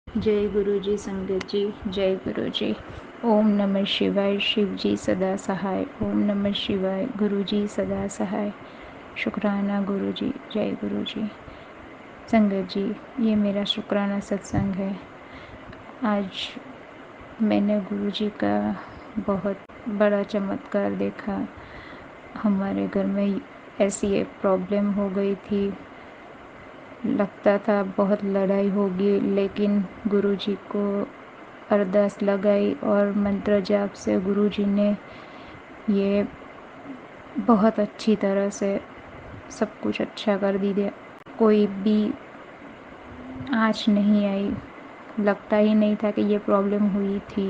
जय गुरु जी। संगत जी, जय गुरु जी। ओम नमः शिवाय। शिव जी सदा सहाय। ओम नमः शिवाय। गुरु जी सदा सहाय। शुक्राना गुरु जी। जय गुरु जी। संगत जी, ये मेरा शुक्राना सत्संग है। आज मैंने गुरु जी का बहुत बड़ा चमत्कार देखा। हमारे घर में ऐसी एक प्रॉब्लम हो गई थी, लगता था बहुत लड़ाई होगी, लेकिन गुरुजी को अरदास लगाई और मंत्र जाप से गुरुजी ने ये बहुत अच्छी तरह से सब कुछ अच्छा कर दिया। कोई भी आँच नहीं आई, लगता ही नहीं था कि ये प्रॉब्लम हुई थी।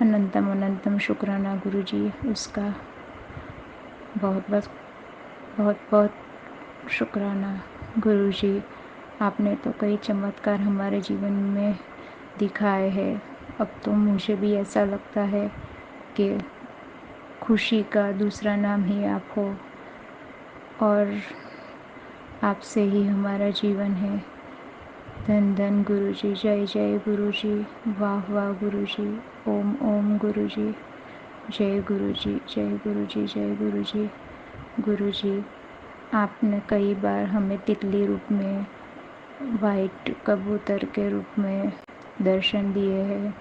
अनंतम अनंतम शुक्राना गुरुजी, उसका बहुत बहुत बहुत बहुत शुक्राना गुरुजी। आपने तो कई चमत्कार हमारे जीवन में दिखाए हैं। अब तो मुझे भी ऐसा लगता है कि खुशी का दूसरा नाम ही आप हो और आपसे ही हमारा जीवन है। धन धन गुरुजी। जय जय गुरुजी। वाह वाह गुरुजी। ओम ओम गुरुजी। जय गुरुजी। जय गुरुजी। जय गुरुजी। गुरुजी, आपने कई बार हमें तितली रूप में, वाइट कबूतर के रूप में दर्शन दिए हैं।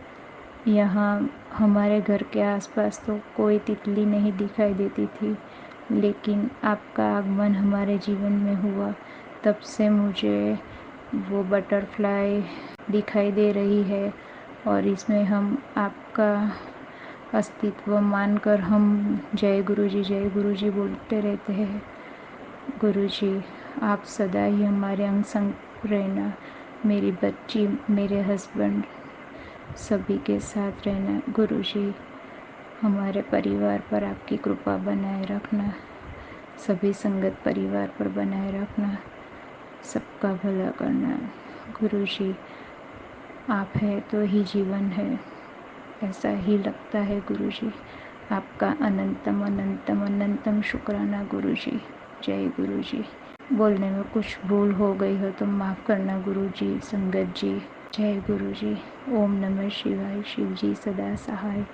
यहाँ हमारे घर के आसपास तो कोई तितली नहीं दिखाई देती थी, लेकिन आपका आगमन हमारे जीवन में हुआ, तब से मुझे वो बटरफ्लाई दिखाई दे रही है और इसमें हम आपका अस्तित्व मानकर हम जय गुरु जी बोलते रहते हैं। गुरु जी, आप सदा ही हमारे अंग संग रहना। मेरी बच्ची, मेरे हस्बैंड, सभी के साथ रहना। गुरु जी, हमारे परिवार पर आपकी कृपा बनाए रखना। सभी संगत परिवार पर बनाए रखना। सबका भला करना। गुरु जी, आप है तो ही जीवन है, ऐसा ही लगता है गुरु जी। आपका अनंतम अनंतम अनंतम शुक्राना गुरु जी। जय गुरु जी। बोलने में कुछ भूल हो गई हो तो माफ़ करना गुरु जी। संगत जी, जय गुरु जी। ओम नमः शिवाय। शिव जी सदा सहाय।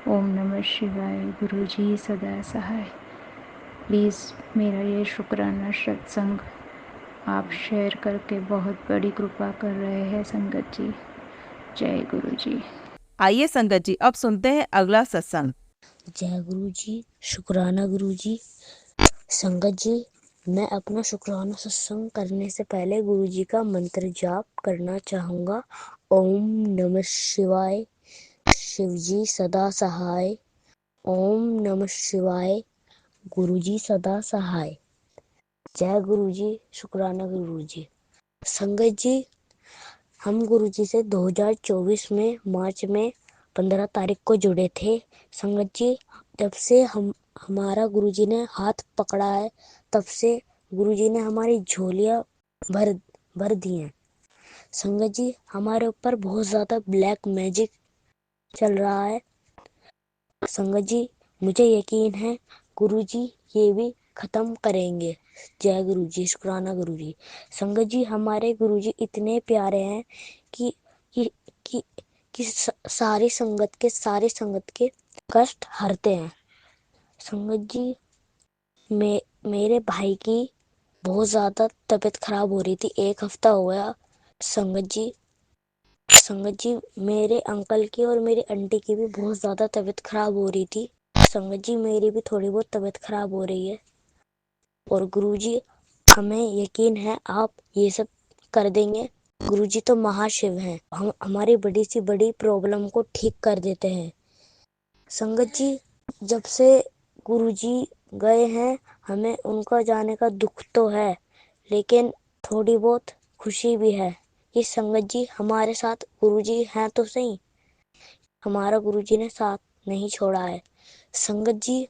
ओम नमः शिवाय। गुरु जी सदा सहाय। प्लीज़ मेरा ये शुक्राना सत्संग आप शेयर करके बहुत बड़ी कृपा कर रहे हैं संगत जी। जय गुरु जी। आइए संगत जी, अब सुनते हैं अगला सत्संग। जय गुरु जी। शुक्राना गुरु जी। संगत जी, मैं अपना शुक्राना सत्संग करने से पहले गुरु जी का मंत्र जाप करना चाहूँगा। ओम नमः शिवाय। शिव जी सदा सहाय। ओम नमः शिवाय। गुरु जी सदा सहाय। जय गुरु जी। शुक्राना गुरु जी। संगत जी, हम गुरु जी से 2024 में मार्च में 15 तारीख को जुड़े थे। संगत जी, जब से हमारा गुरुजी ने हाथ पकड़ा है, तब से गुरुजी ने हमारी झोलियां भर भर दी हैं। संगत जी, हमारे ऊपर बहुत ज़्यादा ब्लैक मैजिक चल रहा है। संगत जी, मुझे यकीन है गुरुजी ये भी खत्म करेंगे। जय गुरु जी। शुक्राना गुरु जी। संगत जी, हमारे गुरुजी इतने प्यारे हैं कि कि कि, कि सारी संगत के कष्ट हरते हैं। संगत जी, मेरे भाई की बहुत ज़्यादा तबीयत खराब हो रही थी, 1 हफ्ता हो गया। संगत जी, मेरे अंकल की और मेरी आंटी की भी बहुत ज़्यादा तबीयत खराब हो रही थी। संगत जी, मेरी भी थोड़ी बहुत तबीयत खराब हो रही है। और गुरुजी, हमें यकीन है आप ये सब कर देंगे। गुरुजी तो महाशिव हैं, हम हमारी बड़ी सी बड़ी प्रॉब्लम को ठीक कर देते हैं। संगत जी, जब से गुरुजी गए हैं, हमें उनका जाने का दुख तो है, लेकिन थोड़ी बहुत खुशी भी है कि संगत जी हमारे साथ गुरुजी हैं तो सही, हमारा गुरुजी ने साथ नहीं छोड़ा है। संगत जी,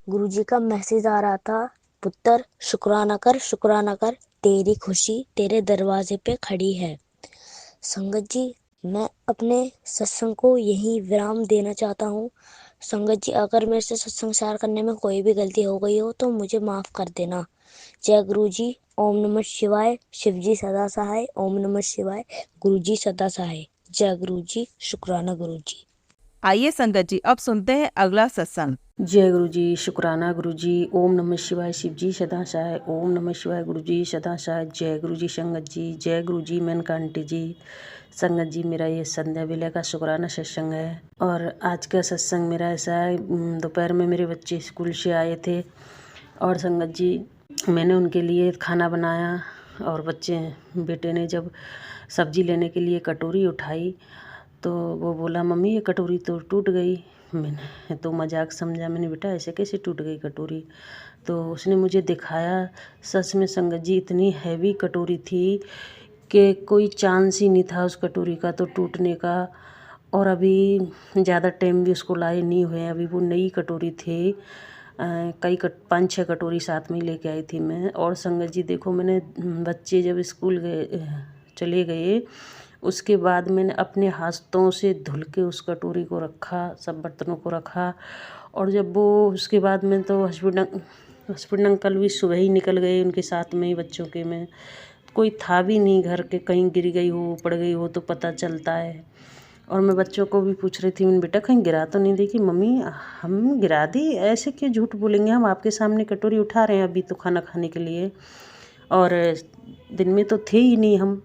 गुरुजी का मैसेज आ रहा था, पुत्र शुक्राना कर, तेरी खुशी तेरे दरवाजे पे खड़ी है। संगत जी, मैं अपने सत्संग को यही विराम देना चाहता हूँ। संगत जी, अगर मेरे से सत्संग सार करने में कोई भी गलती हो गई हो तो मुझे माफ कर देना। जय गुरु जी। ओम नमः शिवाय। शिव जी सदा सहाय। ओम नमः शिवाय। गुरु जी सदा सहाय। जय गुरु जी। शुक्राना गुरु जी। आइए संगत जी, अब सुनते हैं अगला सत्संग। जय गुरु जी। शुक्राना गुरु जी। ओम नमः शिवाय। शिव जी सदा सहाय। ओम नमः शिवाय। गुरु जी सदा सहाय। जय गुरु जी। संगत जी जय गुरु जी। मेनका आंटी जी, संगत जी, मेरा ये संध्या बेला का शुक्राना सत्संग है। और आज का सत्संग मेरा ऐसा है, दोपहर में मेरे बच्चे स्कूल से आए थे और संगत जी मैंने उनके लिए खाना बनाया और बेटे ने जब सब्जी लेने के लिए कटोरी उठाई तो वो बोला, मम्मी ये कटोरी तो टूट गई। मैंने तो मजाक समझा, मैंने बेटा ऐसे कैसे टूट गई कटोरी। तो उसने मुझे दिखाया, सच में संगत जी इतनी हैवी कटोरी थी कि कोई चांस ही नहीं था उस कटोरी का तो टूटने का। और अभी ज़्यादा टाइम भी उसको लाए नहीं हुए, अभी वो नई कटोरी थी। 5-6 कटोरी साथ में लेके आई थी मैं। और संगत जी देखो, मैंने बच्चे जब स्कूल चले गए उसके बाद मैंने अपने हाथों से धुल के उस कटोरी को रखा, सब बर्तनों को रखा। और जब वो उसके बाद में तो हस्बैंड अंकल भी सुबह ही निकल गए उनके साथ में ही बच्चों के में, कोई था भी नहीं घर के, कहीं गिर गई हो पड़ गई हो तो पता चलता है। और मैं बच्चों को भी पूछ रही थी, मैंने बेटा कहीं गिरा तो नहीं देखी। मम्मी हम गिरा दी, ऐसे क्यों झूठ बोलेंगे, हम आपके सामने कटोरी उठा रहे हैं अभी तो खाना खाने के लिए, और दिन में तो थे ही नहीं हम।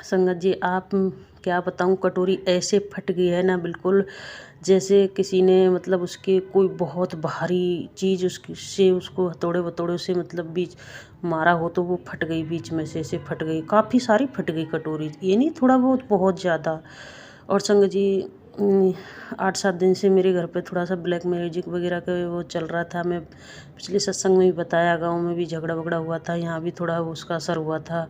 संगत जी आप क्या बताऊं, कटोरी ऐसे फट गई है ना, बिल्कुल जैसे किसी ने मतलब उसके कोई बहुत भारी चीज़ उसको हथौड़े वथौड़े से मतलब बीच मारा हो तो वो फट गई, बीच में से ऐसे फट गई, काफ़ी सारी फट गई कटोरी, ये नहीं थोड़ा बहुत ज़्यादा। और संगत जी 8-7 दिन से मेरे घर पे थोड़ा सा ब्लैक मैजिक वगैरह का वो चल रहा था। मैं पिछले सत्संग में भी बताया, गाँव में भी झगड़ा वगड़ा हुआ था, यहाँ भी थोड़ा उसका असर हुआ था।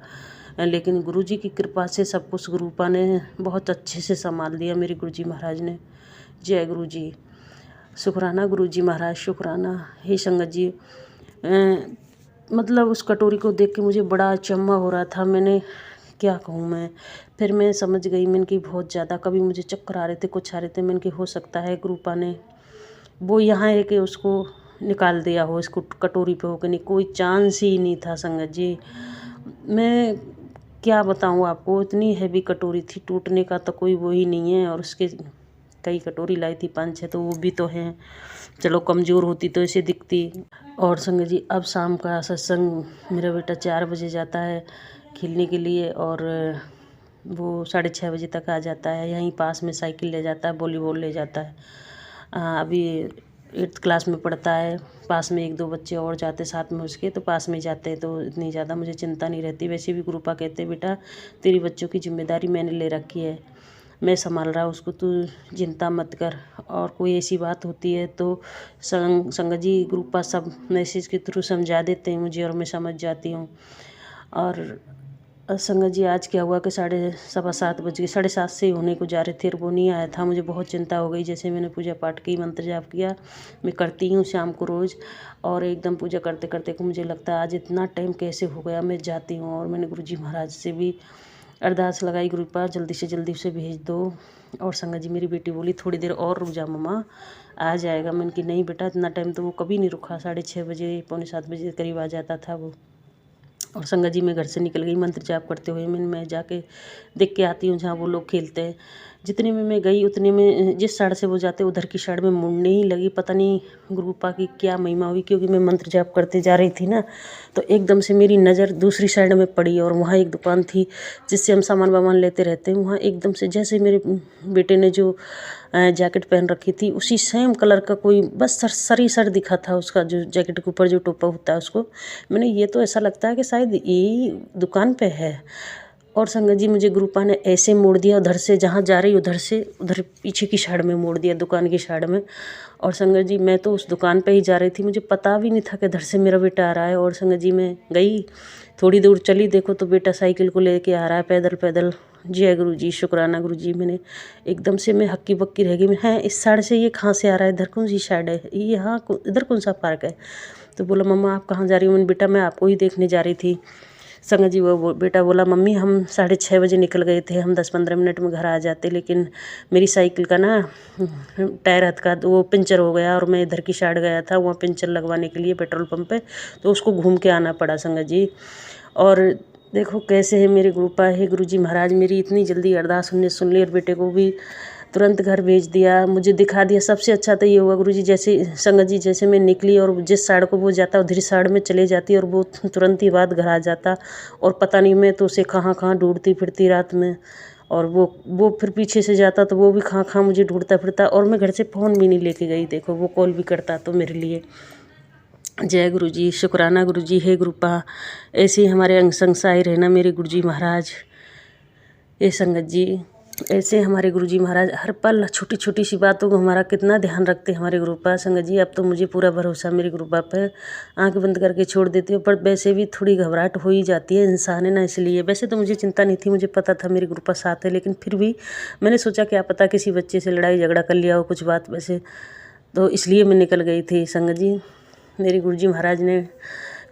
लेकिन गुरुजी की कृपा से सब कुछ गुरुपा ने बहुत अच्छे से संभाल दिया, मेरे गुरुजी महाराज ने। जय गुरु जी। शुक्राना गुरुजी महाराज, शुक्राना। हे संगत जी मतलब उस कटोरी को देख के मुझे बड़ा अचंभा हो रहा था, मैंने क्या कहूँ मैं। फिर मैं समझ गई, मैंने कि बहुत ज़्यादा, कभी मुझे चक्कर आ रहे थे, कुछ आ रहे थे, मैंने कि हो सकता है गुरुपा ने वो यहाँ है कि उसको निकाल दिया हो, इसको कटोरी पे हो कि नहीं, कोई चांस ही नहीं था संगत जी। मैं क्या बताऊँ आपको, इतनी हैवी कटोरी थी, टूटने का तो कोई वो ही नहीं है। और उसके कई कटोरी लाई थी 5-6, तो वो भी तो हैं, चलो कमज़ोर होती तो ऐसे दिखती। और संगत जी अब शाम का सत्संग मेरा बेटा 4 बजे जाता है खेलने के लिए और वो 6:30 बजे तक आ जाता है। यहीं पास में साइकिल ले जाता है, वॉलीबॉल ले जाता है। अभी 8th क्लास में पढ़ता है, पास में 1-2 बच्चे और जाते साथ में उसके, तो पास में जाते हैं तो इतनी ज़्यादा मुझे चिंता नहीं रहती। वैसे भी गुरुपा कहते हैं, बेटा तेरी बच्चों की जिम्मेदारी मैंने ले रखी है, मैं संभाल रहा हूँ उसको, तू चिंता मत कर। और कोई ऐसी बात होती है तो संगत जी गुरुपा सब मैसेज के थ्रू समझा देते हैं मुझे और मैं समझ जाती हूँ। और संगत जी आज क्या हुआ कि 7:15 बज गए, 7:30 से होने को जा रहे थे और वो नहीं आया था। मुझे बहुत चिंता हो गई। जैसे मैंने पूजा पाठ की, मंत्र जाप किया, मैं करती हूँ शाम को रोज़, और एकदम पूजा करते करते को मुझे लगता है आज इतना टाइम कैसे हो गया। मैं जाती हूँ और मैंने गुरुजी महाराज से भी अरदास लगाई, गुरुपा जल्दी से जल्दी उसे भेज दो। और संगत जी मेरी बेटी बोली थोड़ी देर और रुक जा मम्मा, आ जाएगा। मैंने कि नहीं बेटा, इतना टाइम तो वो कभी नहीं रुका, 6:30 बजे 6:45 बजे करीब आ जाता था वो। और संगत जी मैं घर से निकल गई मंत्र जाप करते हुए। मैं जाके देख के आती हूँ जहाँ वो लोग खेलते हैं। जितने में मैं गई उतने में जिस साइड से वो जाते उधर की साइड में मुड़ने ही लगी। पता नहीं गुरुपा की क्या महिमा हुई, क्योंकि मैं मंत्र जाप करते जा रही थी ना, तो एकदम से मेरी नज़र दूसरी साइड में पड़ी और वहाँ एक दुकान थी जिससे हम सामान वामान लेते रहते हैं। वहाँ एकदम से जैसे मेरे बेटे ने जो जैकेट पहन रखी थी उसी सेम कलर का कोई बस सर ही सर दिखा था उसका, जो जैकेट के ऊपर जो टोपा होता है उसको। मैंने ये तो ऐसा लगता है कि शायद यही दुकान पे है। और संगत जी मुझे गुरुपा ने ऐसे मोड़ दिया, उधर से जहाँ जा रही उधर से उधर पीछे की साइड में मोड़ दिया, दुकान की साइड में। और संगत जी मैं तो उस दुकान पे ही जा रही थी, मुझे पता भी नहीं था कि इधर से मेरा बेटा आ रहा है। और संगत जी मैं गई, थोड़ी दूर चली, देखो तो बेटा साइकिल को लेके आ रहा है पैदल पैदल। जय गुरु जी, शुक्राना गुरु जी। मैंने एकदम से मैं हक्की बक्की रह गई, मैं है इस साइड से ये कहाँ से आ रहा है, इधर कौन सी साइड है ये, हाँ इधर कौन सा पार्क है। तो बोला मम्मा आप कहाँ जा रही हो। मैंने बेटा मैं आपको ही देखने जा रही थी। संगत जी वो बेटा बोला मम्मी हम 6:30 बजे निकल गए थे, हम 10-15 मिनट में घर आ जाते, लेकिन मेरी साइकिल का ना टायर हाथ का वो पंचर हो गया और मैं इधर की साइड गया था वहाँ पंचर लगवाने के लिए पेट्रोल पंप पे, तो उसको घूम के आना पड़ा संगत जी। और देखो कैसे है मेरे गुरुपा है गुरुजी महाराज, मेरी इतनी जल्दी अरदास उनने सुन ली और बेटे को भी तुरंत घर भेज दिया, मुझे दिखा दिया। सबसे अच्छा तो ये हुआ गुरुजी, जैसे संगत जी जैसे मैं निकली और जिस साइड को वो जाता उधर साइड में चले जाती और वो तुरंत ही बाद घर आ जाता, और पता नहीं मैं तो उसे कहाँ कहाँ ढूंढती फिरती रात में, और वो फिर पीछे से जाता तो वो भी कहाँ कहाँ मुझे ढूंढता फिरता, और मैं घर से फ़ोन भी नहीं लेके गई, देखो वो कॉल भी करता तो मेरे लिए। जय गुरुजी, शुक्राना गुरुजी, हे गुरुपा, ऐसे ही हमारे अंग संग सहाय रहना मेरे गुरुजी महाराज। ये संगत जी ऐसे हमारे गुरुजी महाराज हर पल छोटी छोटी सी बातों को हमारा कितना ध्यान रखते हैं हमारे गुरुपा। संगत जी अब तो मुझे पूरा भरोसा मेरे गुरुपा पर, आंख बंद करके छोड़ देती हूँ, पर वैसे भी थोड़ी घबराहट हो ही जाती है इंसान है ना, इसलिए। वैसे तो मुझे चिंता नहीं थी, मुझे पता था मेरे गुरुपा साथ है, लेकिन फिर भी मैंने सोचा क्या पता किसी बच्चे से लड़ाई झगड़ा कर लिया हो कुछ बात, वैसे तो इसलिए मैं निकल गई थी। संगत जी मेरे गुरुजी महाराज ने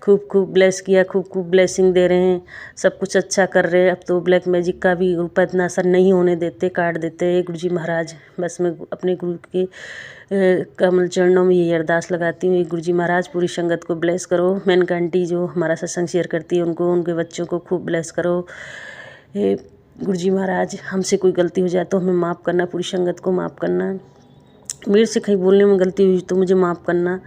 खूब खूब ब्लेस किया, खूब खूब ब्लेसिंग दे रहे हैं, सब कुछ अच्छा कर रहे हैं। अब तो ब्लैक मैजिक का भी रूप इतना असर नहीं होने देते, काट देते हैं गुरुजी महाराज। बस मैं अपने गुरु के कमल चरणों में यही अरदास लगाती हूँ, गुरुजी महाराज पूरी संगत को ब्लेस करो। मेनका आंटी जो हमारा सत्संग शेयर करती है उनको, उनके बच्चों को खूब ब्लेस करो। गुरुजी महाराज हमसे कोई गलती हो जाए तो हमें माफ़ करना, पूरी संगत को माफ़ करना, मेरे से कहीं बोलने में गलती हुई तो मुझे माफ़ करना।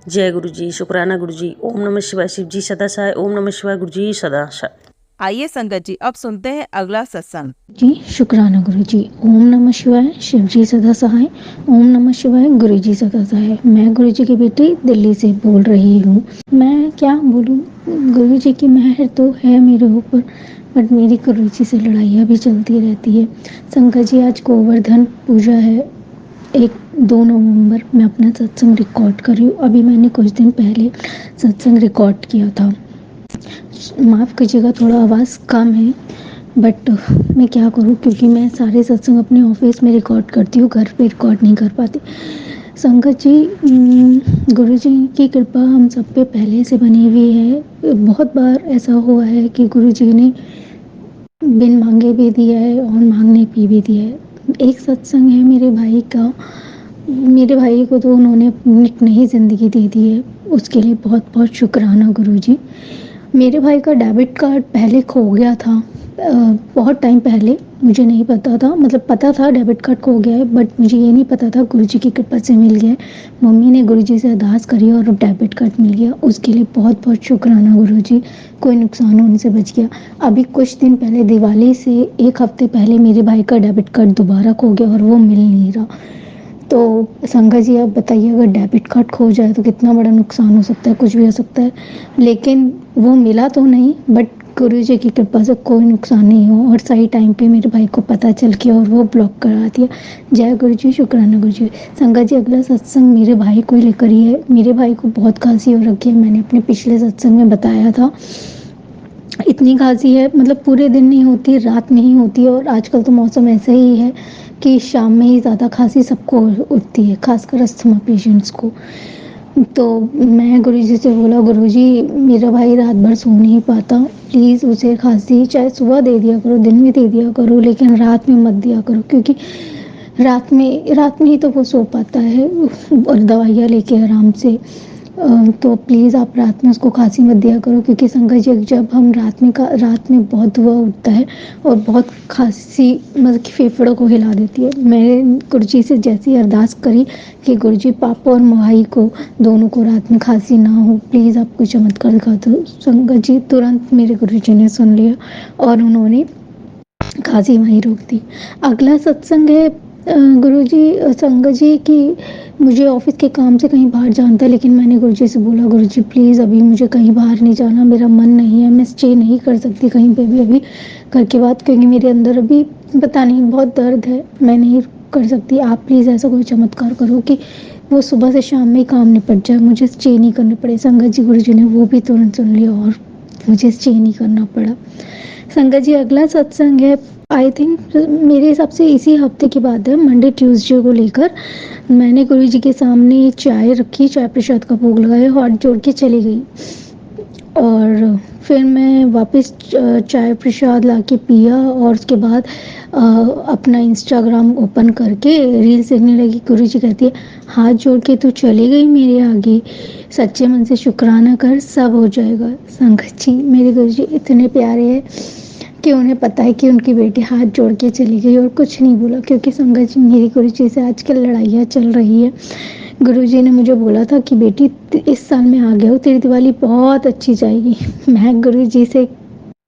जय गुरुजी, शुक्राना गुरुजी। ओम नमः शिवाय, शिव जी सदा सहाय। ओम नमः शिवाय, गुरुजी सदा सहाय। आइए संगत जी अब सुनते हैं अगला सत्संग। जी शुक्राना गुरु जी। ओम नमः शिवाय, शिव जी सदा सहाय। ओम नमः शिवाय, गुरु जी सदा सहाय। मैं गुरु जी की बेटी दिल्ली से बोल रही हूँ। मैं क्या बोलूँ, गुरु जी की मेहर तो है मेरे ऊपर, बट मेरी गुरु जी से लड़ाइयाँ भी चलती रहती है। संगत जी आज गोवर्धन पूजा है, 2 नवंबर। मैं अपना सत्संग रिकॉर्ड कर रही हूँ, अभी मैंने कुछ दिन पहले सत्संग रिकॉर्ड किया था। माफ़ कीजिएगा थोड़ा आवाज़ कम है, बट मैं क्या करूँ, क्योंकि मैं सारे सत्संग अपने ऑफिस में रिकॉर्ड करती हूँ, घर पे रिकॉर्ड नहीं कर पाती। संगत जी गुरु जी की कृपा हम सब पे पहले से बनी हुई है। बहुत बार ऐसा हुआ है कि गुरु जी ने बिन मांगे भी दिया है और मांगने पे भी दिया है। एक सत्संग है मेरे भाई का, मेरे भाई को तो उन्होंने एक नई ज़िंदगी दे दी है, उसके लिए बहुत बहुत शुक्राना गुरुजी। मेरे भाई का डेबिट कार्ड पहले खो गया था, बहुत टाइम पहले, मुझे नहीं पता था, मतलब पता था डेबिट कार्ड खो गया है, बट मुझे ये नहीं पता था गुरुजी की कृपा से मिल गया है। मम्मी ने गुरुजी से अरदास करी और डेबिट कार्ड मिल गया, उसके लिए बहुत बहुत शुक्राना गुरुजी। कोई नुकसान होने से बच गया। अभी कुछ दिन पहले दिवाली से 1 हफ्ते पहले मेरे भाई का डेबिट कार्ड दोबारा खो गया और वो मिल नहीं रहा। तो संगत जी आप बताइए, अगर डेबिट कार्ड खो जाए तो कितना बड़ा नुकसान हो सकता है, कुछ भी हो सकता है। लेकिन वो मिला तो नहीं, बट गुरु जी की कृपा से कोई नुकसान नहीं हो, और सही टाइम पे मेरे भाई को पता चल गया और वो ब्लॉक करा दिया। जय गुरु जी, शुक्राना गुरु जी। संगत जी अगला सत्संग मेरे भाई को लेकर ही है। मेरे भाई को बहुत खांसी हो रखी है, मैंने अपने पिछले सत्संग में बताया था। इतनी खांसी है, मतलब पूरे दिन नहीं होती, रात में ही होती है, और आजकल तो मौसम ऐसा ही है कि शाम में ही ज़्यादा खांसी सबको उठती है, खासकर अस्थमा पेशेंट्स को। तो मैं गुरुजी से बोला, गुरुजी मेरा भाई रात भर सो नहीं पाता, प्लीज़ उसे खांसी चाहे सुबह दे दिया करो, दिन में दे दिया करो, लेकिन रात में मत दिया करो, क्योंकि रात में ही तो वो सो पाता है और दवाइयाँ लेके आराम से। तो प्लीज़ आप रात में उसको खांसी मत दिया करो, क्योंकि संगत जी जब हम रात में बहुत धुआं उठता है और बहुत खांसी, मतलब कि फेफड़ों को हिला देती है। मैंने गुरुजी से जैसी अरदास करी कि गुरुजी पापा और भाई को दोनों को रात में खांसी ना हो, प्लीज़ आप कोई चमत्कार दिखा दो। संगत जी तुरंत मेरे गुरुजी ने सुन लिया और उन्होंने खांसी वहीं रोक दी। अगला सत्संग है गुरुजी संगत जी की, मुझे ऑफिस के काम से कहीं बाहर जाना था, लेकिन मैंने गुरुजी से बोला, गुरुजी प्लीज़ अभी मुझे कहीं बाहर नहीं जाना, मेरा मन नहीं है, मैं स्टे नहीं कर सकती कहीं पे भी अभी घर के बाद, क्योंकि मेरे अंदर अभी पता नहीं बहुत दर्द है, मैं नहीं कर सकती। आप प्लीज़ ऐसा कोई चमत्कार करो कि वो सुबह से शाम में ही काम निपट जाए, मुझे स्टे नहीं करना पड़े। संगत जी गुरुजी ने वो भी तुरंत सुन लिया और मुझे स्टे नहीं करना पड़ा। संगत जी अगला सत्संग है, आई थिंक मेरे हिसाब से इसी हफ्ते की बात है, मंडे ट्यूसडे को लेकर। मैंने गुरु जी के सामने चाय रखी, चाय प्रसाद का भोग लगाया, हाथ जोड़ के चली गई। और फिर मैं वापस चाय प्रसाद लाके पिया और उसके बाद अपना इंस्टाग्राम ओपन करके रील्स देखने लगी। गुरुजी कहती है, हाथ जोड़ के तू चली गई मेरे आगे, सच्चे मन से शुक्राना कर, सब हो जाएगा। संगत जी, मेरे गुरुजी इतने प्यारे हैं कि उन्हें पता है कि उनकी बेटी हाथ जोड़ के चली गई और कुछ नहीं बोला, क्योंकि संगत जी मेरी गुरुजी से आजकल लड़ाइयाँ चल रही है। गुरुजी ने मुझे बोला था कि बेटी इस साल में आ गया हो, तेरी दिवाली बहुत अच्छी जाएगी। मैं गुरुजी से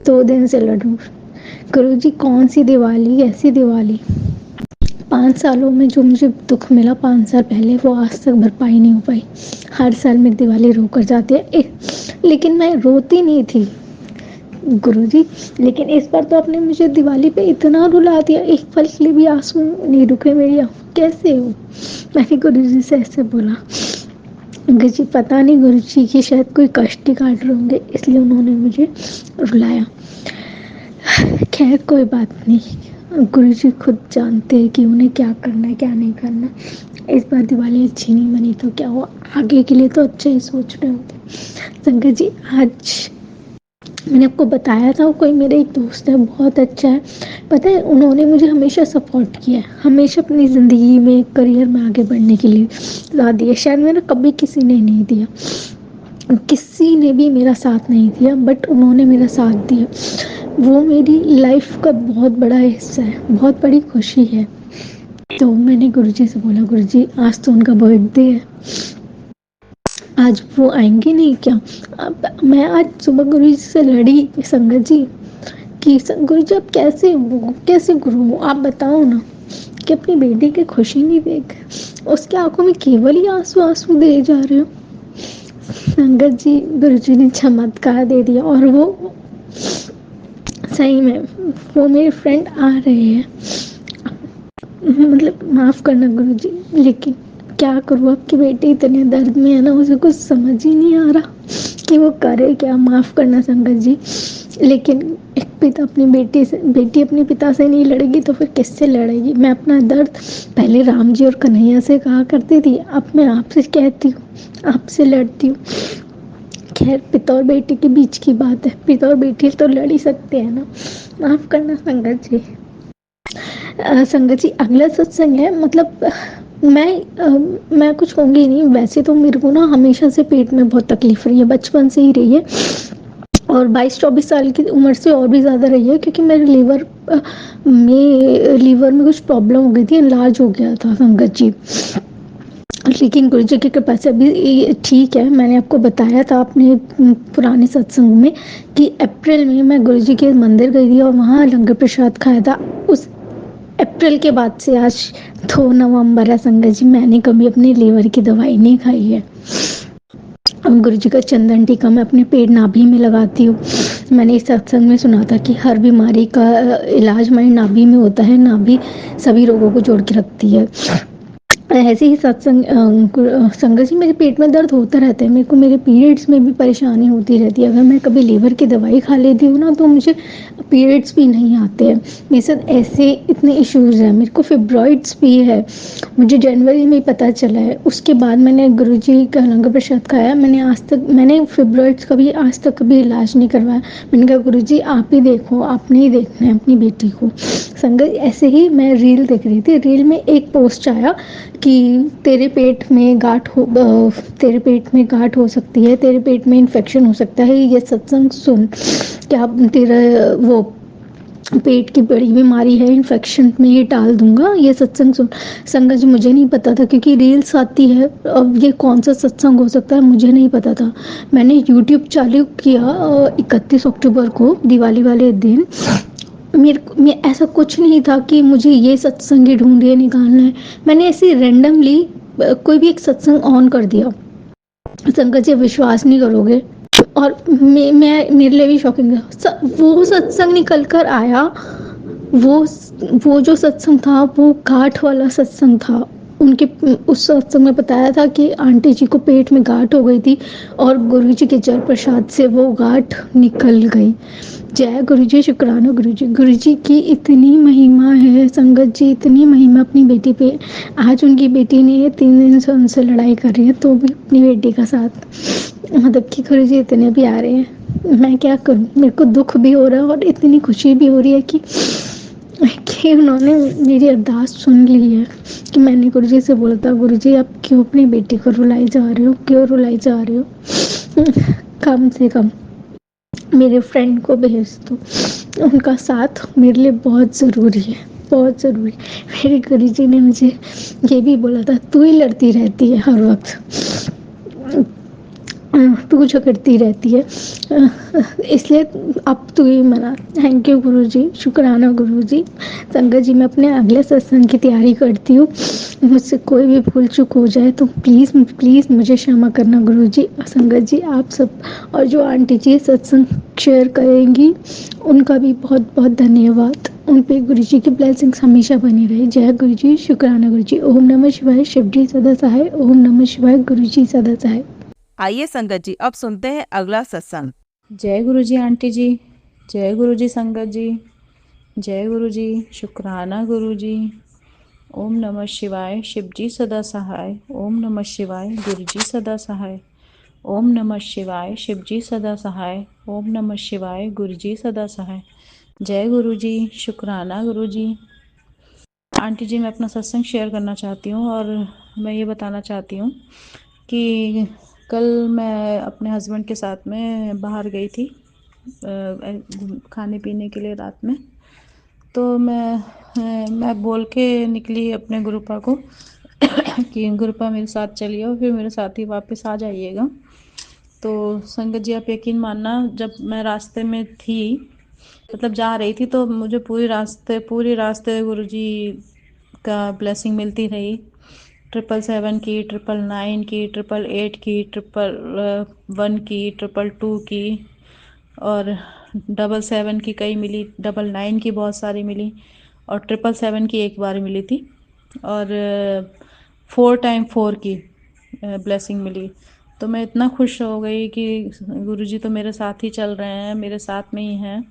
2 दिन से लड़ूं। गुरुजी कौन सी दिवाली, ऐसी दिवाली 5 सालों में जो मुझे दुख मिला 5 साल पहले, वो आज तक भरपाई नहीं हो पाई। हर साल मेरी दिवाली रोकर जाती है, लेकिन मैं रोती नहीं थी गुरुजी, लेकिन इस बार तो आपने मुझे दिवाली पे इतना रुला दिया, एक पल के लिए भी आंसू नहीं रुके मेरी आंखों। कैसे हो? मैंने गुरुजी से ऐसे बोला। गुरुजी पता नहीं, गुरुजी की शायद कोई कष्ट ही काट रहे होंगे, इसलिए उन्होंने मुझे रुलाया। खैर कोई बात नहीं, गुरुजी खुद जानते हैं कि उन्हें क्या करना है क्या नहीं करना। इस बार दिवाली अच्छी नहीं बनी तो क्या हुआ, आगे के लिए तो अच्छा ही सोच रहे होते। संगत जी, आज मैंने आपको बताया था, कोई मेरा एक दोस्त है, बहुत अच्छा है। पता है, उन्होंने मुझे हमेशा सपोर्ट किया है, हमेशा अपनी ज़िंदगी में करियर में आगे बढ़ने के लिए साथ दिया। शायद मेरा कभी किसी ने नहीं दिया, किसी ने भी मेरा साथ नहीं दिया, बट उन्होंने मेरा साथ दिया। वो मेरी लाइफ का बहुत बड़ा हिस्सा है, बहुत बड़ी खुशी है। तो मैंने गुरुजी से बोला, गुरुजी आज तो उनका बर्थडे है, आज वो आएंगे नहीं क्या? मैं आज सुबह गुरुजी से लड़ी संगत जी कि गुरुजी आप कैसे गुरु हो, आप बताओ ना, कि अपनी बेटी की खुशी नहीं देख, उसके आंखों में केवल ही आंसू आंसू दे जा रहे हो। संगत जी, गुरुजी ने चमत्कार दे दिया, और वो सही में वो मेरे फ्रेंड आ रहे हैं। मतलब माफ़ करना गुरुजी, लेकिन क्या करूँ, आपकी बेटी इतने दर्द में है ना, उसे कुछ समझ ही नहीं आ रहा कि वो करे क्या। माफ़ करना संगत जी, लेकिन एक पिता अपनी बेटी अपने पिता से नहीं लड़ेगी तो फिर किससे लड़ेगी। मैं अपना दर्द पहले राम जी और कन्हैया से कहा करती थी, अब मैं आपसे कहती हूँ, आपसे लड़ती हूँ। खैर, पिता और बेटी के बीच की बात है, पिता और बेटी तो लड़ ही सकते हैं ना। माफ़ करना संगत जी। संगत जी, अगला सत्संग है, मतलब मैं कुछ कहूँगी नहीं। वैसे तो मेरे को ना हमेशा से पेट में बहुत तकलीफ रही है, बचपन से ही रही है, और 22-24 साल की उम्र से और भी ज़्यादा रही है, क्योंकि मेरे लीवर में कुछ प्रॉब्लम हो गई थी, इलाज हो गया था संगत जी। लेकिन गुरुजी की कृपा से अभी ठीक है। मैंने आपको बताया था अपने पुराने सत्संग में कि अप्रैल में मैं गुरुजी के मंदिर गई थी और वहाँ लंगर प्रसाद खाया था। उस अप्रैल के बाद से आज 2 नवंबर है संगत जी, मैंने कभी अपने लीवर की दवाई नहीं खाई है। अब गुरुजी का चंदन टीका मैं अपने पेट नाभि में लगाती हूँ। मैंने इस सत्संग में सुना था कि हर बीमारी का इलाज हमारी नाभि में होता है, नाभि सभी रोगों को जोड़ के रखती है। ऐसे ही सत्संग संगत जी, मेरे पेट में दर्द होता रहता है, मेरे को मेरे पीरियड्स में भी परेशानी होती रहती है। अगर मैं कभी लीवर की दवाई खा लेती हूँ ना, तो मुझे पीरियड्स भी नहीं आते हैं। मेरे साथ ऐसे इतने इश्यूज़ हैं। मेरे को फिब्रॉइड्स भी है, मुझे जनवरी में पता चला है। उसके बाद मैंने गुरुजी का लंगर प्रसाद खाया। मैंने फिब्रॉइड्स का भी आज तक कभी इलाज नहीं करवाया। मैंने कहा गुरुजी आप ही देखो, आपने ही देखना है अपनी बेटी को। संगत, ऐसे ही मैं रील देख रही थी, रील में एक पोस्ट आया कि तेरे पेट में गांठ हो सकती है, तेरे पेट में इन्फेक्शन हो सकता है, ये सत्संग सुन, क्या तेरा वो पेट की बड़ी बीमारी है, इन्फेक्शन में ये टाल दूंगा, ये सत्संग सुन। संगत जी, मुझे नहीं पता था, क्योंकि रील्स आती है, अब ये कौन सा सत्संग हो सकता है मुझे नहीं पता था। मैंने यूट्यूब चालू किया 31 अक्टूबर को, दिवाली वाले दिन। मैं ऐसा कुछ नहीं था कि मुझे ये सत्संग ही ढूंढिए निकालना है। मैंने ऐसे रैंडमली कोई भी एक सत्संग ऑन कर दिया। संगत जी, विश्वास नहीं करोगे, और मैं मेरे लिए भी शॉकिंग था। वो सत्संग निकल कर आया, वो जो सत्संग था वो गांठ वाला सत्संग था। उनके उस सत्संग में बताया था कि आंटी जी को पेट में गांठ हो गई थी और गुरुजी के जल प्रसाद से वो गांठ निकल गई। जय गुरुजी, शुक्राना गुरुजी। गुरुजी की इतनी महिमा है संगत जी, इतनी महिमा अपनी बेटी पे। आज उनकी बेटी ने 3 दिन से उनसे लड़ाई कर रही है, तो भी अपनी बेटी का साथ, मतलब कि गुरुजी इतने प्यारे हैं। मैं क्या करूं, मेरे को दुख भी हो रहा है और इतनी खुशी भी हो रही है कि उन्होंने मेरी अरदास सुन ली है। कि मैंने गुरु जी से बोला था, गुरु जी आप क्यों अपनी बेटी को रुलाई जा रहे हो, क्यों रुलाई जा रहे हो, कम से कम मेरे फ्रेंड को भेज दो, उनका साथ मेरे लिए बहुत ज़रूरी है, बहुत ज़रूरी। मेरे गुरु जी ने मुझे ये भी बोला था, तू ही लड़ती रहती है हर वक्त, तू जो करती रहती है, इसलिए अब तू ही मना। थैंक यू गुरुजी, शुक्राना गुरुजी। संगत जी, मैं अपने अगले सत्संग की तैयारी करती हूँ, मुझसे कोई भी भूल चूक हो जाए तो प्लीज़ प्लीज़ मुझे क्षमा करना गुरुजी। संगत जी आप सब, और जो आंटी जी सत्संग शेयर करेंगी उनका भी बहुत बहुत धन्यवाद। उन पे गुरुजी की ब्लेसिंग्स हमेशा बनी रहे। जय गुरुजी, शुक्राना गुरुजी। ओम नमः शिवाय, शिवजी सदा सहाय। ओम नमः शिवाय, गुरुजी सदा सहाय। आइए संगत जी अब सुनते हैं अगला सत्संग। जय गुरु जी आंटी जी, जय गुरु जी संगत जी, जय गुरु जी, शुक्राना गुरु जी। ओम नमः शिवाय, शिव जी सदा सहाय। ओम नमः शिवाय, गुरु जी सदा सहाय। ओम नमः शिवाय, शिव जी सदा सहाय। ओम नमः शिवाय, गुरु जी सदा सहाय। जय गुरु जी, शुक्राना गुरु जी। आंटी जी, मैं अपना सत्संग शेयर करना चाहती हूँ और मैं ये बताना चाहती हूँ कि कल मैं अपने हस्बैंड के साथ में बाहर गई थी खाने पीने के लिए रात में। तो मैं बोल के निकली अपने गुरुपा को कि गुरुपा मेरे साथ चलिए और फिर मेरे साथ ही वापस आ जाइएगा। तो संगत जी आप यकीन मानना, जब मैं रास्ते में थी, मतलब जा रही थी, तो मुझे पूरी रास्ते गुरुजी का ब्लेसिंग मिलती रही। 777 की, 999 की, 888 की, 111 की, 222 की, और 777 की कई मिली, 99 की बहुत सारी मिली, और 777 की एक बार मिली थी, और 4x4 की ब्लेसिंग मिली। तो मैं इतना खुश हो गई कि गुरुजी तो मेरे साथ ही चल रहे हैं, मेरे साथ में ही हैं।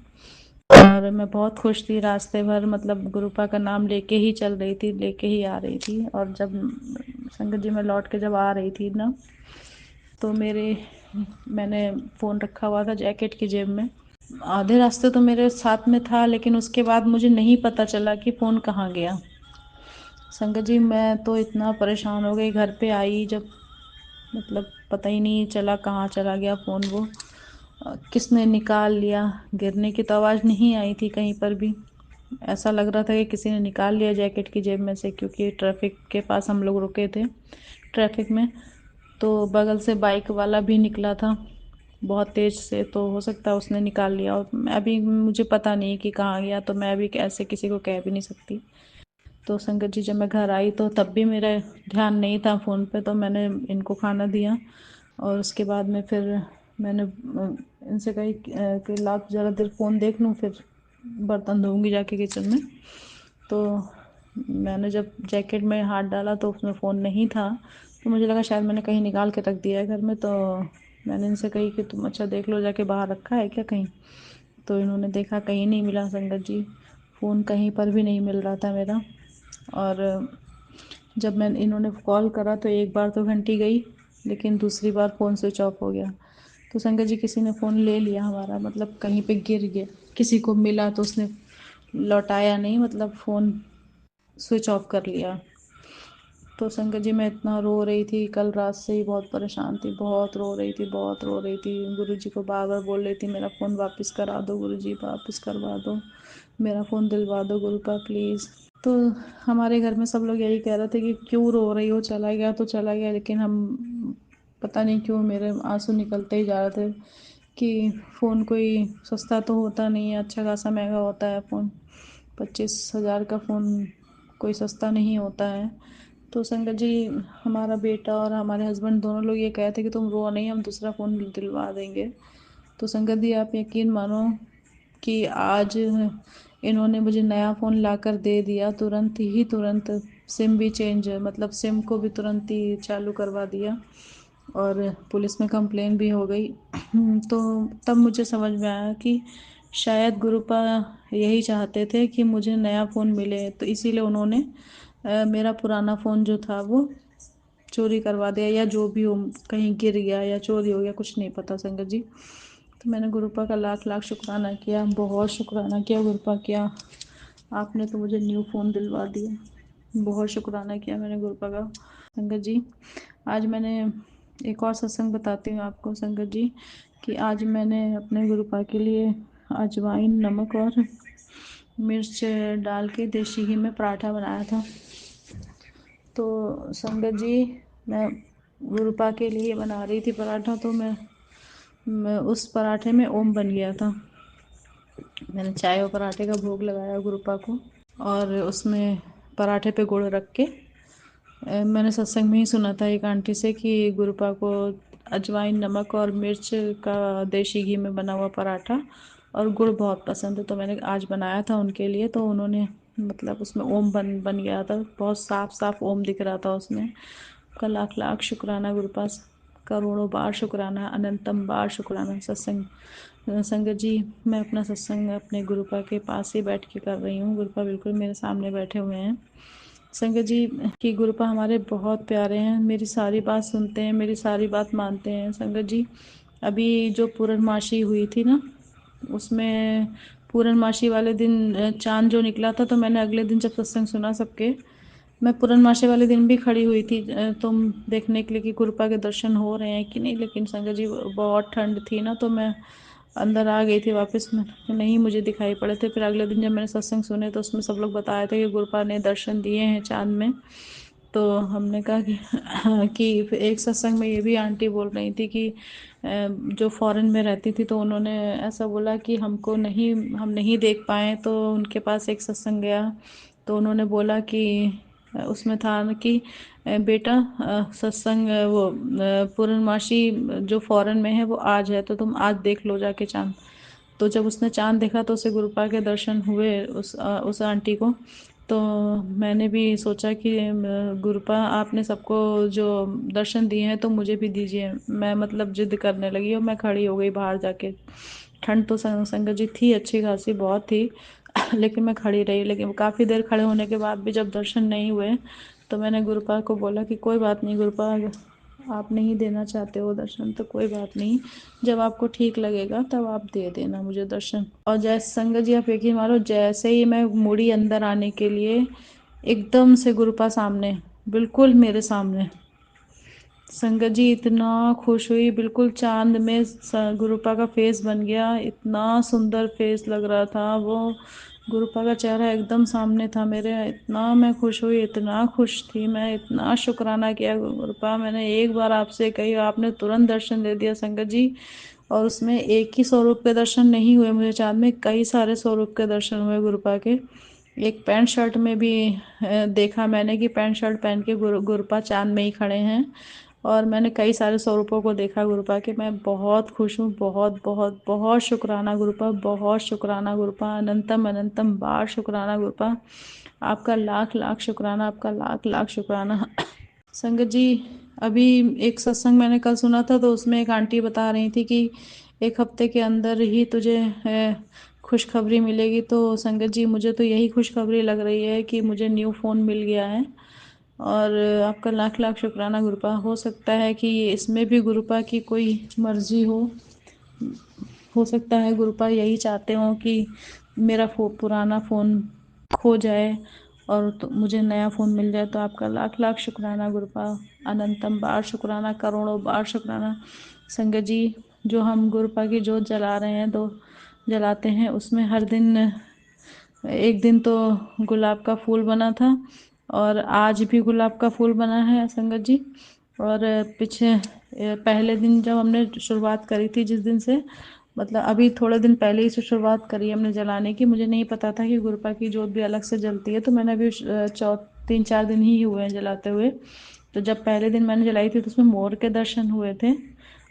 और मैं बहुत खुश थी रास्ते भर, मतलब गुरुपा का नाम लेके ही चल रही थी, लेके ही आ रही थी। और जब संगत जी मैं लौट के जब आ रही थी ना, तो मैंने फ़ोन रखा हुआ था जैकेट की जेब में। आधे रास्ते तो मेरे साथ में था, लेकिन उसके बाद मुझे नहीं पता चला कि फ़ोन कहाँ गया। संगत जी मैं तो इतना परेशान हो गई, घर पे आई जब, मतलब पता ही नहीं चला कहाँ चला गया फ़ोन। वो किसने निकाल लिया, गिरने की तो आवाज़ नहीं आई थी कहीं पर भी। ऐसा लग रहा था कि किसी ने निकाल लिया जैकेट की जेब में से, क्योंकि ट्रैफिक के पास हम लोग रुके थे ट्रैफिक में, तो बगल से बाइक वाला भी निकला था बहुत तेज़ से, तो हो सकता है उसने निकाल लिया। और मैं भी, मुझे पता नहीं कि कहाँ गया, तो मैं भी कैसे किसी को कह भी नहीं सकती। तो संगत जी जब मैं घर आई तो तब भी मेरा ध्यान नहीं था फ़ोन पे, तो मैंने इनको खाना दिया और उसके बाद में फिर मैंने इनसे कही कि ला ज़रा देर फ़ोन देख लूँ, फिर बर्तन धोऊंगी जाके किचन में। तो मैंने जब जैकेट में हाथ डाला तो उसमें फ़ोन नहीं था, तो मुझे लगा शायद मैंने कहीं निकाल के रख दिया है घर में। तो मैंने इनसे कही कि तुम अच्छा देख लो जाके, बाहर रखा है क्या कहीं। तो इन्होंने देखा, कहीं नहीं मिला संगत जी, फ़ोन कहीं पर भी नहीं मिल रहा था मेरा। और जब इन्होंने कॉल करा तो एक बार तो घंटी गई, लेकिन दूसरी बार फ़ोन स्विच ऑफ हो गया। तो संगत जी किसी ने फ़ोन ले लिया हमारा, मतलब कहीं पे गिर गया, किसी को मिला तो उसने लौटाया नहीं, मतलब फ़ोन स्विच ऑफ कर लिया। तो संगत जी मैं इतना रो रही थी, कल रात से ही बहुत परेशान थी, बहुत रो रही थी, बहुत रो रही थी। गुरुजी को बार बार बोल रही थी मेरा फ़ोन वापस करा दो गुरुजी, वापस करवा दो, मेरा फ़ोन दिलवा दो गुरुपा प्लीज़। तो हमारे घर में सब लोग यही कह रहे थे कि क्यों रो रही हो, चला गया तो चला गया। लेकिन हम, पता नहीं क्यों मेरे आंसू निकलते ही जा रहे थे कि फ़ोन कोई सस्ता तो होता नहीं है, अच्छा खासा महंगा होता है फ़ोन। 25,000 का फ़ोन कोई सस्ता नहीं होता है। तो संगत जी हमारा बेटा और हमारे हस्बैंड दोनों लोग ये कहते कि तुम रो नहीं, हम दूसरा फ़ोन दिलवा देंगे। तो संगत जी आप यकीन मानो कि आज इन्होंने मुझे नया फ़ोन लाकर दे दिया, तुरंत सिम भी चेंज, मतलब सिम को भी तुरंत ही चालू करवा दिया, और पुलिस में कंप्लेन भी हो गई। तो तब मुझे समझ में आया कि शायद गुरुपा यही चाहते थे कि मुझे नया फ़ोन मिले, तो इसीलिए उन्होंने मेरा पुराना फ़ोन जो था वो चोरी करवा दिया, या जो भी हो, कहीं गिर गया या चोरी हो गया, कुछ नहीं पता संगत जी। तो मैंने गुरुपा का लाख लाख शुक्राना किया, बहुत शुक्राना किया गुरुपा किया। आपने तो मुझे न्यू फ़ोन दिलवा दिया, बहुत शुक्राना किया मैंने गुरुपा का। संगत जी, आज मैंने एक और सत्संग बताती हूँ आपको संगत जी, कि आज मैंने अपने गुरुपा के लिए अजवाइन, नमक और मिर्च डाल के देसी घी में पराठा बनाया था। तो संगत जी, मैं गुरुपा के लिए बना रही थी पराठा, तो मैं उस पराठे में ओम बन गया था। मैंने चाय और पराठे का भोग लगाया गुरुपा को, और उसमें पराठे पे गुड़ रख के मैंने सत्संग में ही सुना था एक आंटी से कि गुरुपा को अजवाइन, नमक और मिर्च का देसी घी में बना हुआ पराठा और गुड़ बहुत पसंद है। तो मैंने आज बनाया था उनके लिए, तो उन्होंने मतलब उसमें ओम बन गया था, बहुत साफ साफ ओम दिख रहा था उसमें। का लाख लाख शुक्राना गुरुपा, करोड़ों बार शुक्राना, अनंतम बार शुक्राना। संगत जी, मैं अपना सत्संग अपने गुरुपा के पास ही बैठ के कर रही हूँ। गुरुपा बिल्कुल मेरे सामने बैठे हुए हैं। संगत जी, कि गुरुपा हमारे बहुत प्यारे हैं, मेरी सारी बात सुनते हैं, मेरी सारी बात मानते हैं। संगत जी, अभी जो पूर्णमासी हुई थी ना, उसमें पूर्णमासी वाले दिन चांद जो निकला था, तो मैंने अगले दिन जब सत्संग सुना सबके, मैं पूर्णमासी वाले दिन भी खड़ी हुई थी तुम देखने के लिए कि गुरुपा के दर्शन हो रहे हैं कि नहीं। लेकिन संगत जी, बहुत ठंड थी ना, तो मैं अंदर आ गई थी वापस में, नहीं मुझे दिखाई पड़े थे। फिर अगले दिन जब मैंने सत्संग सुने तो उसमें सब लोग बताए थे कि गुरुपा ने दर्शन दिए हैं चांद में। तो हमने कहा कि एक सत्संग में ये भी आंटी बोल रही थी कि जो फॉरेन में रहती थी, तो उन्होंने ऐसा बोला कि हम नहीं देख पाए। तो उनके पास एक सत्संग गया, तो उन्होंने बोला कि उसमें था न कि बेटा, सत्संग वो पूर्णमासी जो फॉरेन में है वो आज है, तो तुम आज देख लो जाके चांद। तो जब उसने चांद देखा तो उसे गुरुपा के दर्शन हुए उस आंटी को। तो मैंने भी सोचा कि गुरुपा, आपने सबको जो दर्शन दिए हैं तो मुझे भी दीजिए। मैं मतलब जिद करने लगी और मैं खड़ी हो गई बाहर जाके। ठंड तो संगत जी थी, अच्छी खासी बहुत थी लेकिन मैं खड़ी रही। लेकिन काफ़ी देर खड़े होने के बाद भी जब दर्शन नहीं हुए, तो मैंने गुरुपा को बोला कि कोई बात नहीं गुरुपा, आप नहीं देना चाहते हो दर्शन तो कोई बात नहीं, जब आपको ठीक लगेगा तब आप दे देना मुझे दर्शन। और जैसे संगत जी, आप यकीन मानो, जैसे ही मैं मुड़ी अंदर आने के लिए, एकदम से गुरुपा सामने, बिल्कुल मेरे सामने। संगत जी, इतना खुश हुई, बिल्कुल चांद में गुरुपा का फेस बन गया, इतना सुंदर फेस लग रहा था वो। गुरुपा का चेहरा एकदम सामने था मेरे। इतना मैं खुश हुई, इतना खुश थी मैं, इतना शुक्राना किया गुरुपा। मैंने एक बार आपसे कही, आपने तुरंत दर्शन दे दिया संगत जी। और उसमें एक ही स्वरूप के दर्शन नहीं हुए मुझे चांद में, कई सारे स्वरूप के दर्शन हुए गुरुपा के। एक पैंट शर्ट में भी देखा मैंने कि पैंट शर्ट पहन के गुरुपा चांद में ही खड़े हैं। और मैंने कई सारे स्वरूपों को देखा गुरुपा के। मैं बहुत खुश हूँ, बहुत बहुत बहुत शुक्राना गुरुपा, बहुत शुक्राना गुरुपा, अनंतम अनंतम बार शुक्राना गुरुपा। आपका लाख लाख शुक्राना, आपका लाख लाख शुक्राना। संगत जी, अभी एक सत्संग मैंने कल सुना था, तो उसमें एक आंटी बता रही थी कि एक हफ्ते के अंदर ही तुझे खुशखबरी मिलेगी। तो संगत जी, मुझे तो यही खुशखबरी लग रही है कि मुझे न्यू फ़ोन मिल गया है। और आपका लाख लाख शुक्राना गुरुपा। हो सकता है कि इसमें भी गुरुपा की कोई मर्जी हो सकता है गुरुपा यही चाहते हो कि मेरा पुराना फ़ोन खो जाए और तो मुझे नया फ़ोन मिल जाए। तो आपका लाख लाख शुक्राना गुरुपा, अनंतम बार शुक्राना, करोड़ों बार शुक्राना। संगत जी, जो हम गुरुपा की जोत जला रहे हैं, तो जलाते हैं, उसमें हर दिन एक दिन तो गुलाब का फूल बना था, और आज भी गुलाब का फूल बना है संगत जी। और पीछे पहले दिन जब हमने शुरुआत करी थी, जिस दिन से मतलब अभी थोड़े दिन पहले ही से शुरुआत करी हमने जलाने की। मुझे नहीं पता था कि गुरुपा की जोत भी अलग से जलती है, तो मैंने अभी 3-4 दिन ही हुए हैं जलाते हुए। तो जब पहले दिन मैंने जलाई थी तो उसमें मोर के दर्शन हुए थे।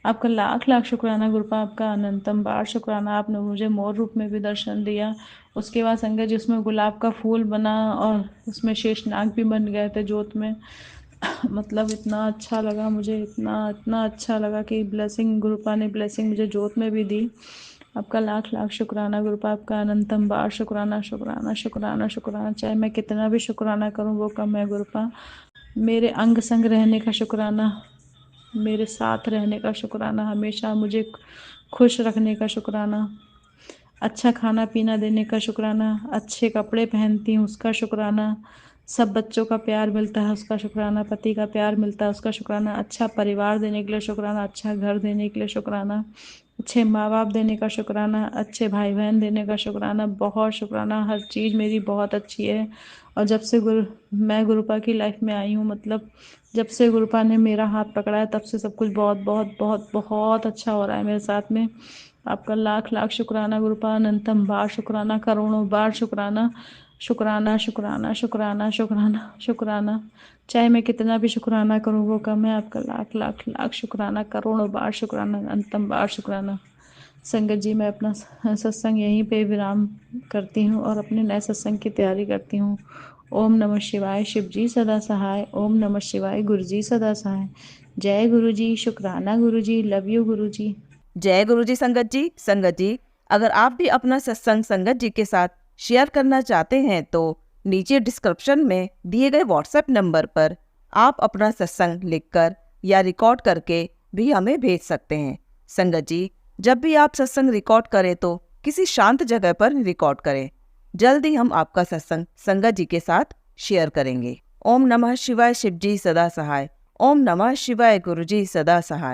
आपका लाख लाख शुक्राना गुरुपा, आपका अनंतम बार शुक्राना, आपने मुझे मोर रूप में भी दर्शन दिया। उसके बाद संगत जी, उसमें गुलाब का फूल बना और उसमें शेषनाग भी बन गए थे जोत में। मतलब इतना अच्छा लगा मुझे, इतना इतना अच्छा लगा कि ब्लेसिंग, गुरुपा ने ब्लेसिंग मुझे जोत में भी दी। आपका लाख लाख शुक्राना गुरुपा, आपका अनंतम बार शुक्राना शुक्राना शुक्राना शुक्राना। चाहे मैं कितना भी शुक्राना करूं वो कम है गुरुपा। मेरे अंग संग रहने का शुक्राना, मेरे साथ रहने का शुक्राना, हमेशा मुझे खुश रखने का शुक्राना, अच्छा खाना पीना देने का शुक्राना, अच्छे कपड़े पहनती हूँ उसका शुक्राना, सब बच्चों का प्यार मिलता है उसका शुक्राना, पति का प्यार मिलता है उसका शुक्राना, अच्छा परिवार देने के लिए शुक्राना, अच्छा घर देने के लिए शुक्राना, अच्छे माँ बाप देने का शुक्राना, अच्छे भाई बहन देने का शुक्राना, बहुत शुक्राना। हर चीज़ मेरी बहुत अच्छी है। और जब से मैं गुरुपा की लाइफ में आई हूँ, मतलब जब से गुरुपा ने मेरा हाथ पकड़ा है, तब से सब कुछ बहुत बहुत बहुत बहुत अच्छा हो रहा है मेरे साथ में। आपका लाख लाख शुक्राना गुरुपा, अनंतम बार शुक्राना, करोड़ों बार शुक्राना, शुक्राना शुक्राना शुक्राना शुक्राना शुक्राना। चाहे मैं कितना भी शुक्राना करूँ वो कम है। आपका लाख लाख लाख शुक्राना, करोड़ों बार शुक्राना, अनंतम बार शुक्राना। संगत जी, मैं अपना सत्संग यहीं पे विराम करती हूँ और अपने नए सत्संग की तैयारी करती हूँ। ओम नमः शिवाय, शिव जी सदा सहाय। ओम नमः शिवाय, गुरु जी सदा सहाय। जय गुरु जी, शुक्राना गुरु जी, लव यू गुरु जी। जय गुरु जी संगत जी। संगत जी, अगर आप भी अपना सत्संग संगत जी के साथ शेयर करना चाहते हैं तो नीचे डिस्क्रिप्शन में दिए गए व्हाट्सएप नंबर पर आप अपना सत्संग लिखकर या रिकॉर्ड करके भी हमें भेज सकते हैं। संगत जी, जब भी आप सत्संग रिकॉर्ड करें तो किसी शांत जगह पर रिकॉर्ड करें। जल्द ही हम आपका सत्संग संगत जी के साथ शेयर करेंगे। ओम नमः शिवाय, शिव जी सदा सहाय। ओम नमः शिवाय, गुरु जी सदा सहाय।